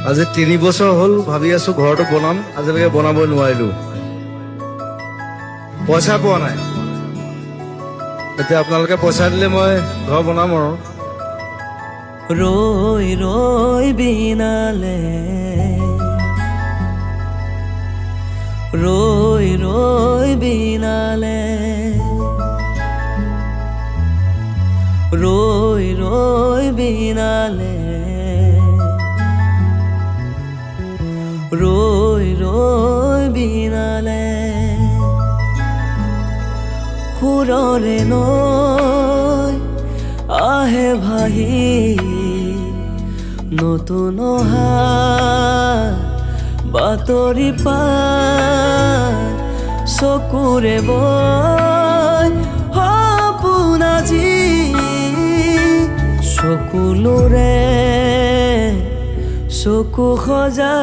আজি 3 বছৰ হ'ল ভাবি আছো ঘৰটো বনাম, আজিলৈকে বনাব নোৱাৰিলো। পইচা পোৱা নাই। এতিয়া আপোনালোকে পইচা দিলে মই ঘৰ বনাম আৰু। ৰৈ ৰৈ বিনালে, ৰৈ ৰৈ বিনালে, ৰৈ ৰৈ বিনালে, ৰৈ ৰৈ বিনালে, সুৰৰে নৈ আহে ভাহি নতুন অহা বাতৰি পাই, চকুৰে বৈ সপোন আজি চকুলোৰে চকু সজা।